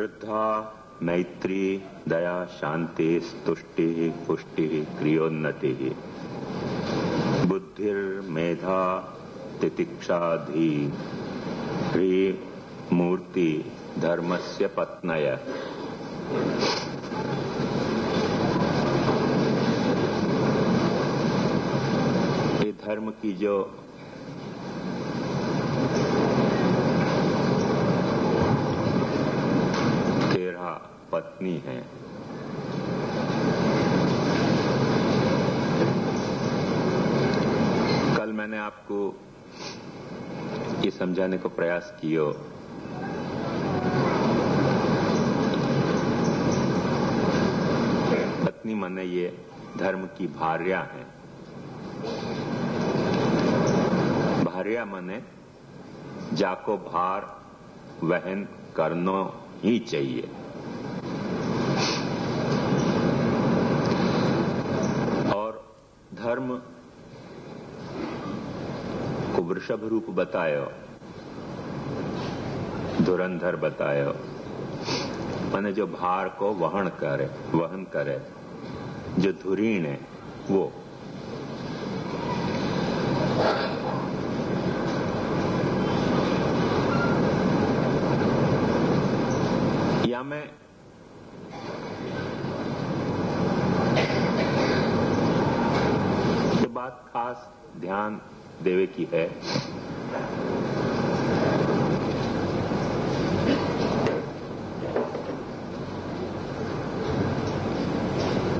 श्रद्धा, मैत्री, दया, शांति, तुष्टि, पुष्टि, क्रियोन्नति, बुद्धिर्मेधा, तितिक्षा, ह्री, मूर्ति, धर्मस्य पत्नय। ये धर्म की जो पत्नी है, कल मैंने आपको ये समझाने को प्रयास किया पत्नी माने ये धर्म की भार्या है। भार्या माने जाको भार वहन करना ही चाहिए। धर्म को वृषभ रूप बतायो, धुरंधर बतायो, माने जो भार को वहन करे, जो धुरीण है वो। या मैं बात खास ध्यान देवे की है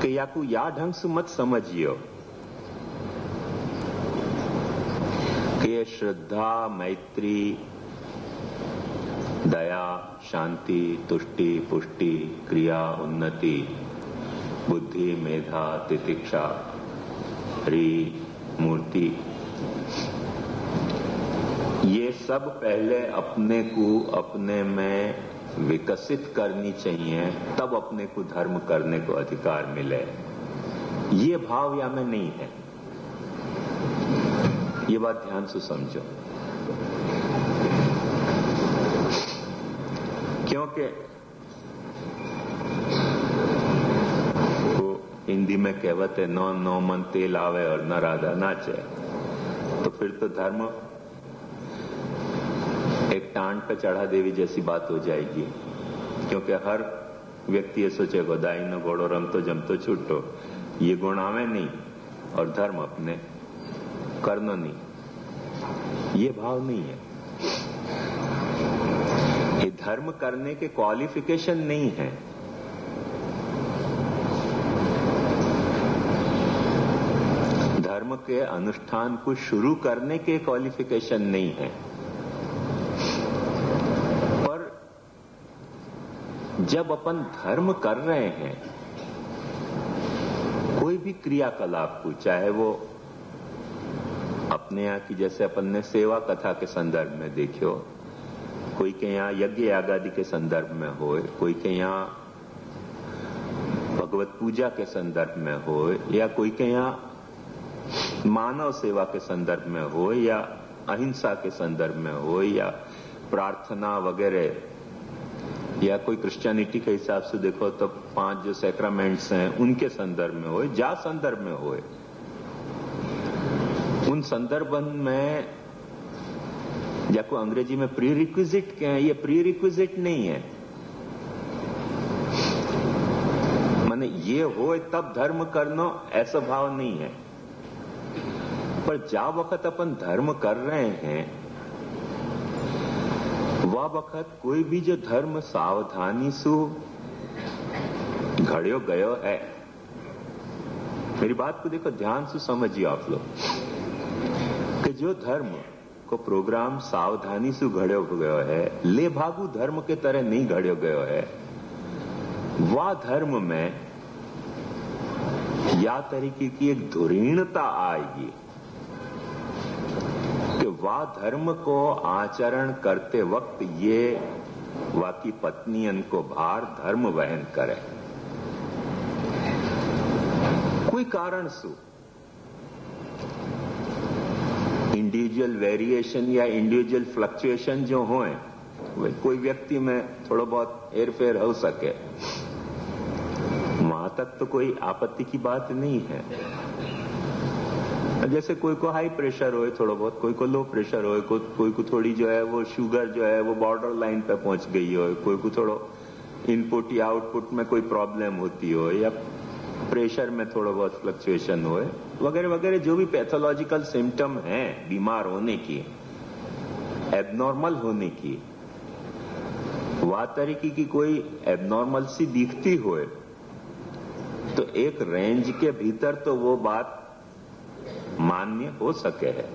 कि याकू या ढंग से मत समझियो कि ये श्रद्धा, मैत्री, दया, शांति, तुष्टि, पुष्टि, क्रिया, उन्नति, बुद्धि, मेधा, तितिक्षा, ह्री, मूर्ति, ये सब पहले अपने को अपने में विकसित करनी चाहिए, तब अपने को धर्म करने को अधिकार मिले। ये भाव या में नहीं है। ये बात ध्यान से समझो, क्योंकि हिंदी में कहावत है, नौ मन तेल आवे और न राधा नाचे। तो फिर तो धर्म एक टांड पे चढ़ा देवी जैसी बात हो जाएगी, क्योंकि हर व्यक्ति ये सोचेगा दाई नो घोड़ो रमतो जमतो छूटो, ये गुण आवे नहीं और धर्म अपने करना नहीं। ये भाव नहीं है। ये धर्म करने के क्वालिफिकेशन नहीं है। धर्म के अनुष्ठान को शुरू करने के क्वालिफिकेशन नहीं है। पर जब अपन धर्म कर रहे हैं, कोई भी क्रियाकलाप को, चाहे वो अपने यहाँ की, जैसे अपन ने सेवा कथा के संदर्भ में देखियो, कोई के यहाँ यज्ञ यागादि के संदर्भ में हो, कोई के यहाँ भगवत पूजा के संदर्भ में हो, या कोई के यहाँ मानव सेवा के संदर्भ में हो, या अहिंसा के संदर्भ में हो, या प्रार्थना वगैरह, या कोई क्रिश्चियनिटी के हिसाब से देखो तो 5 जो सैक्रामेंट्स हैं उनके संदर्भ में हो, जा संदर्भ में हो, उन संदर्भन में जाको अंग्रेजी में प्री रिक्विजिट के हैं, ये प्री रिक्विजिट नहीं है। माने ये हो तब धर्म करना, ऐसा भाव नहीं है। पर जा वक्त अपन धर्म कर रहे हैं, वह वक्त कोई भी जो धर्म सावधानी से घड़ियो गयो है। मेरी बात को देखो, ध्यान से समझिए आप लोग कि जो धर्म को प्रोग्राम सावधानी से घड़ियो गयो है, ले भागू धर्म के तरह नहीं घड़ियो गयो है। वह धर्म में या तरीके की एक धुरीणता आएगी कि वह धर्म को आचरण करते वक्त ये वाकी पत्नियन को भार धर्म वहन करे। कोई कारण से इंडिविजुअल वेरिएशन या इंडिविजुअल फ्लक्चुएशन जो होए, कोई व्यक्ति में थोड़ा बहुत हेरफेर हो सके, वहां तक तो कोई आपत्ति की बात नहीं है। जैसे कोई को हाई प्रेशर हो थोड़ा बहुत, कोई को लो प्रेशर हो, कोई को थोड़ी जो है वो शुगर जो है वो बॉर्डर लाइन पे पहुंच गई हो, कोई को थोड़ा इनपुट या आउटपुट में कोई प्रॉब्लम होती हो, या प्रेशर में थोड़ा बहुत फ्लक्चुएशन हो, वगैरह वगैरह, जो भी पैथोलॉजिकल सिम्टम हैं बीमार होने की, एबनॉर्मल होने की, वह तरीके की कोई एबनॉर्मल सी दिखती हो तो एक रेंज के भीतर तो वो बात मान्य हो सके है।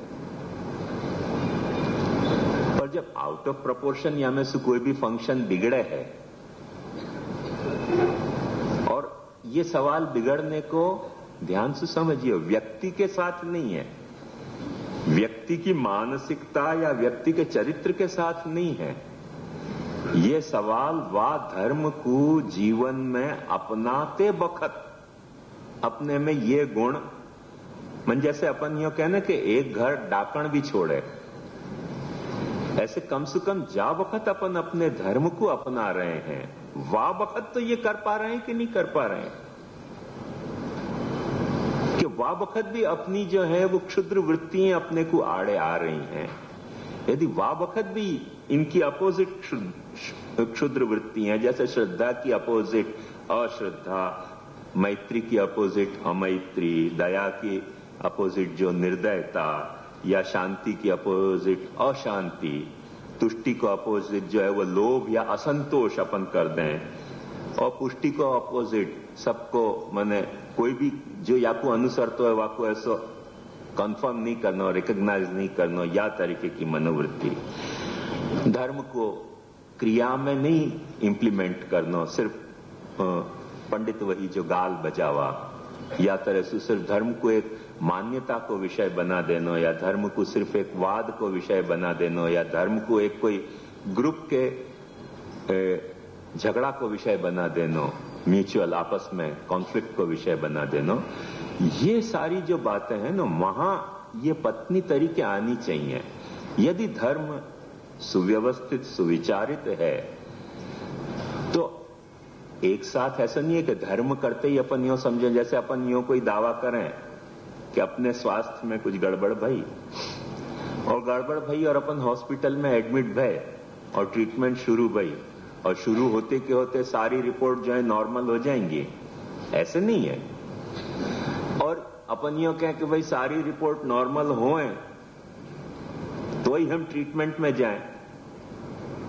और जब आउट ऑफ प्रोपोर्शन या में से कोई भी फंक्शन बिगड़े है, और ये सवाल बिगड़ने को ध्यान से समझिए, व्यक्ति के साथ नहीं है, व्यक्ति की मानसिकता या व्यक्ति के चरित्र के साथ नहीं है। ये सवाल वा धर्म को जीवन में अपनाते वक्त अपने में ये गुण, मन जैसे अपन यो कहने कि एक घर डाकण भी छोड़े, ऐसे कम से कम जा वक्त अपन अपने धर्म को अपना रहे हैं, वाह वक्त तो ये कर पा रहे हैं कि नहीं कर पा रहे हैं, कि वाह वक्त भी अपनी जो है वो क्षुद्र वृत्तियां अपने को आड़े आ रही हैं। यदि वाह वक्त भी इनकी अपोजिट क्षुद्र वृत्तियां, जैसे श्रद्धा की अपोजिट अश्रद्धा, मैत्री की अपोजिट अमैत्री, दया की अपोजिट जो निर्दयता, या शांति की अपोजिट अशांति, तुष्टि को अपोजिट जो है वो लोभ या असंतोष अपन कर दें, और पुष्टि को अपोजिट सबको माने कोई भी जो या को अनुसरतो है वाको ऐसा कंफर्म नहीं करना, रिकॉग्नाइज नहीं करना, या तरीके की मनोवृत्ति। धर्म को क्रिया में नहीं इंप्लीमेंट करना, सिर्फ पंडित वही जो गाल बजावा, या तरह से सिर्फ धर्म को एक मान्यता को विषय बना देना, या धर्म को सिर्फ एक वाद को विषय बना देना, या धर्म को एक कोई ग्रुप के झगड़ा को विषय बना देना, म्यूचुअल आपस में कॉन्फ्लिक्ट को विषय बना देना। ये सारी जो बातें हैं ना, वहां ये पत्नी तरीके आनी चाहिए। यदि धर्म सुव्यवस्थित सुविचारित है तो एक साथ ऐसा नहीं है कि धर्म करते ही अपन यूं समझे, जैसे अपन यूं कोई दावा करें कि अपने स्वास्थ्य में कुछ गड़बड़ भई, और गड़बड़ भई और अपन हॉस्पिटल में एडमिट भय और ट्रीटमेंट शुरू भई, और शुरू होते के होते सारी रिपोर्ट जो है नॉर्मल हो जाएंगी, ऐसे नहीं है। और अपन यूं कहें कि भाई सारी रिपोर्ट नॉर्मल होए तो ही हम ट्रीटमेंट में जाएं,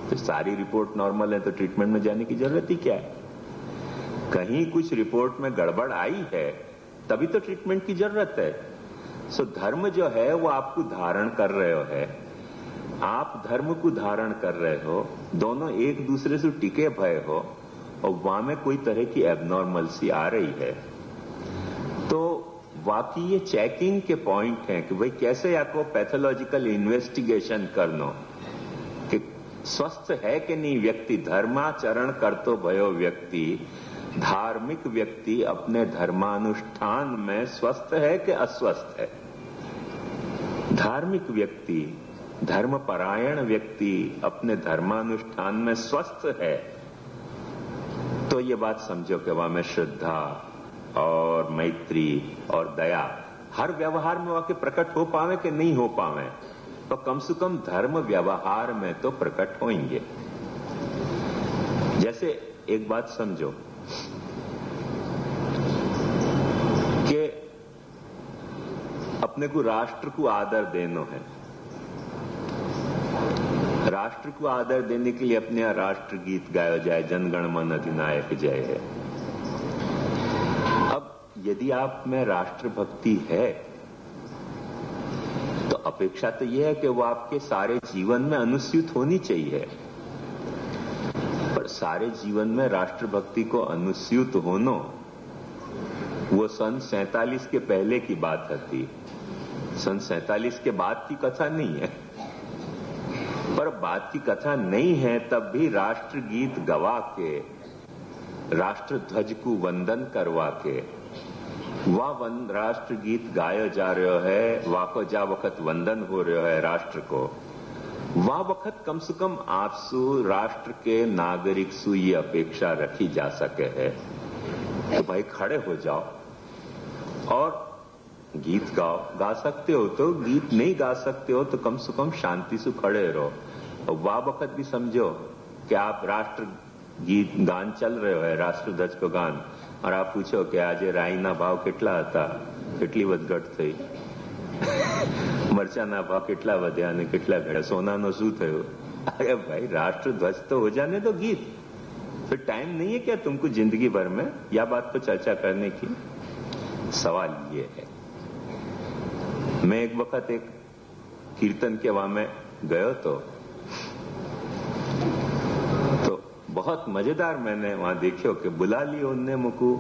तो सारी रिपोर्ट नॉर्मल है तो ट्रीटमेंट में जाने की जरूरत ही क्या है। कहीं कुछ रिपोर्ट में गड़बड़ आई है तभी तो ट्रीटमेंट की जरूरत है। सो धर्म जो है वो आपको धारण कर रहे हो है, आप धर्म को धारण कर रहे हो, दोनों एक दूसरे से टिके भय हो, और वहां में कोई तरह की एबनॉर्मल सी आ रही है तो वाकई ये चेकिंग के पॉइंट हैं कि भाई कैसे आपको पैथोलॉजिकल इन्वेस्टिगेशन करना कि स्वस्थ है कि नहीं व्यक्ति, धर्माचरण करतो भयो व्यक्ति, धार्मिक व्यक्ति अपने धर्मानुष्ठान में स्वस्थ है कि अस्वस्थ है। धार्मिक व्यक्ति, धर्मपरायण व्यक्ति अपने धर्मानुष्ठान में स्वस्थ है तो ये बात समझो कि वहां में श्रद्धा और मैत्री और दया हर व्यवहार में वाकई प्रकट हो पावे कि नहीं हो पावे, तो कम से कम धर्म व्यवहार में तो प्रकट होंगे। जैसे एक बात समझो कि अपने को राष्ट्र को आदर देना है, राष्ट्र को आदर देने के लिए अपने राष्ट्र गीत गाया जाए, जनगण मन अधिनायक जय है। अब यदि आप में राष्ट्रभक्ति है तो अपेक्षा तो यह है कि वो आपके सारे जीवन में अनुस्यूत होनी चाहिए, पर सारे जीवन में राष्ट्रभक्ति को अनुस्यूत होना वो सन 47 के पहले की बात थी, सन 47 के बाद की कथा नहीं है। पर बात की कथा नहीं है तब भी राष्ट्र गीत गवा के, राष्ट्र ध्वज को वंदन करवा के, वह राष्ट्र गीत गाया जा रहा है, वाको जा वक्त वंदन हो रहा है राष्ट्र को, वह वक्त कम से कम आपसु राष्ट्र के नागरिक सु ये अपेक्षा रखी जा सके है तो भाई खड़े हो जाओ और गीत गाओ। गा सकते हो तो, गीत नहीं गा सकते हो तो कम से कम शांति से खड़े रहो। और वह वक्त भी समझो कि आप राष्ट्र गीत गान चल रहे हो, राष्ट्रध्वज को गान, और आप पूछो कि आज राईना भाव કેટલા હતા, કેટલી વધઘટ થઈ, મરચાના ભાવ કેટલા વધ્યા અને કેટલા ઘટ્યા, સોનાનો શું થયું? अरे भाई राष्ट्रध्वज तो हो जाने दो गीत। फिर टाइम नहीं है क्या तुमको जिंदगी भर में या बात पर चर्चा करने की? सवाल ये है। मैं एक वक्त एक कीर्तन के वहां में गयो तो बहुत मजेदार मैंने वहां देखियो कि बुला लियो उनने मुकू,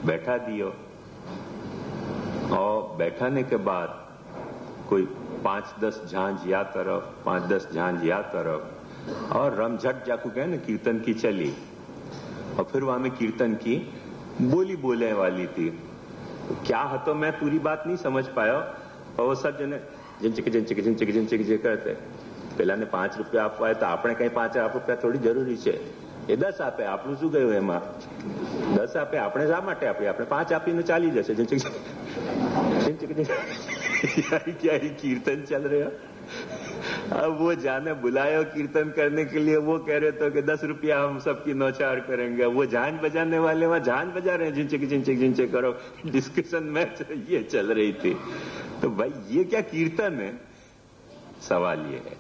बैठा दियो, और बैठाने के बाद कोई 5-10 झांझ या तरफ, 5-10 झांझ या तरफ, और रमझट जाकू कहे ना कीर्तन की चली। और फिर वहां में कीर्तन की बोली बोलने वाली थी। तो क्या है तो मैं पूरी बात नहीं समझ पाया। और वो सब जने जिनचिक करते, પેલા ને 5 રૂપિયા આપવા હોય તો આપણે કઈ 5 રૂપિયા થોડી જરૂરી છે? એ 10 આપે, આપણું શું ગયું એમાં? 10 આપે, આપણે શા માટે આપીએ? આપણે 5 આપીને ચાલી જશે। क्या ही कीर्तन चल रहे हो? अब वो जाने बुलायो कीर्तन करने के लिए, वो कह रहे थे कि 10 रुपया हम सबकी नौचार करेंगे। वो झांझ बजाने वाले वहां झांझ बजा रहे हैं, जिनचे करो। डिस्कशन में ये चल रही थी। तो भाई ये क्या कीर्तन है? सवाल ये है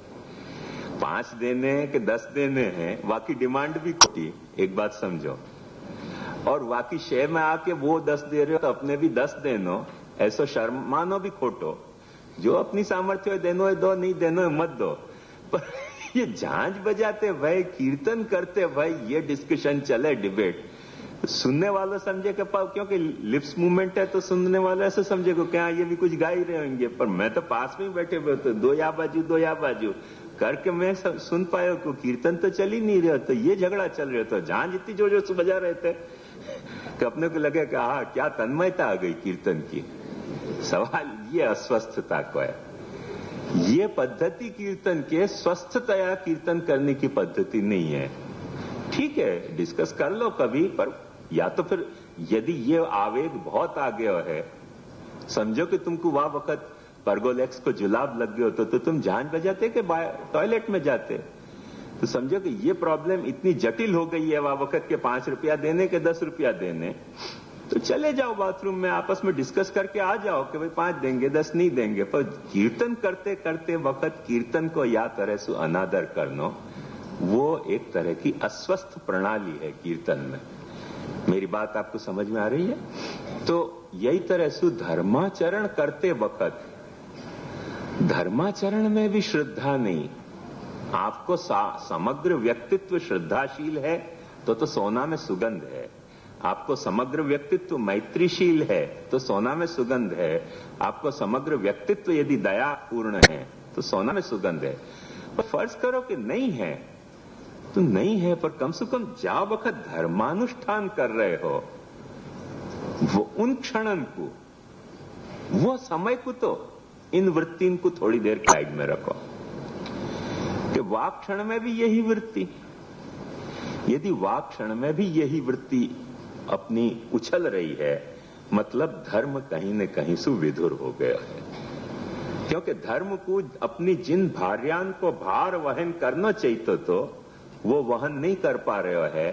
5 देने के 10 देने हैं, वाकी डिमांड भी खोटी। एक बात समझो, और वाकी शहर में आके वो 10 दे रहे हो तो अपने भी 10 देनो, ऐसा शर्मानो भी खोटो। जो अपनी सामर्थ्य है देनो है दो, नहीं देनो है मत दो। पर ये झांझ बजाते भाई, कीर्तन करते भाई, ये डिस्कशन चले, डिबेट, सुनने वालों समझे कि क्योंकि लिप्स मूवमेंट है तो सुनने वाले ऐसे समझे को क्या ये भी कुछ गा ही रहे होंगे। पर मैं तो पास में ही बैठे हुए तो दो या बाजू करके मैं सुन पाया को कीर्तन तो चल ही नहीं रहा। तो ये झगड़ा चल रहा था, झांझ इतनी जोर से बजा रहे थे कि अपने को लगे कि हाँ क्या तन्मयता आ गई कीर्तन की। सवाल ये अस्वस्थता को है। ये पद्धति कीर्तन के स्वस्थतया कीर्तन करने की पद्धति नहीं है। ठीक है, डिस्कस कर लो कभी, पर या तो फिर यदि ये आवेग बहुत आ गया है, समझो कि तुमको वह वक्त परगोलेक्स को जुलाब लग गया तो तुम झांझ बजाते कि टॉयलेट में जाते? तो समझो कि ये प्रॉब्लम इतनी जटिल हो गई है वह वक्त के 5 रुपया देने के 10 रुपया देने। तो चले जाओ बाथरूम में, आपस में डिस्कस करके आ जाओ कि भाई 5 देंगे 10 नहीं देंगे। पर कीर्तन करते करते वक्त कीर्तन को या तरह से अनादर करना, वो एक तरह की अस्वस्थ प्रणाली है कीर्तन में। मेरी बात आपको समझ में आ रही है? तो यही तरह से धर्माचरण करते वक्त, धर्माचरण में भी श्रद्धा नहीं, आपको समग्र व्यक्तित्व श्रद्धाशील है तो सोना में सुगंध है। आपको समग्र व्यक्तित्व मैत्रीशील है तो सोना में सुगंध है। आपको समग्र व्यक्तित्व यदि दयापूर्ण है तो सोना में सुगंध है। पर फर्ज करो कि नहीं है तो नहीं है, पर कम से कम जा वक्त धर्मानुष्ठान कर रहे हो, वो उन क्षणन को, वो समय को, तो इन वृत्तिन को थोड़ी देर साइड में रखो कि वाक क्षण में भी यही वृत्ति, यदि वाक क्षण में भी यही वृत्ति अपनी उछल रही है, मतलब धर्म कहीं न कहीं से विधुर हो गया है। क्योंकि धर्म को अपनी जिन भार्यान को भार वहन करना चाहिए तो वो वहन नहीं कर पा रहे है।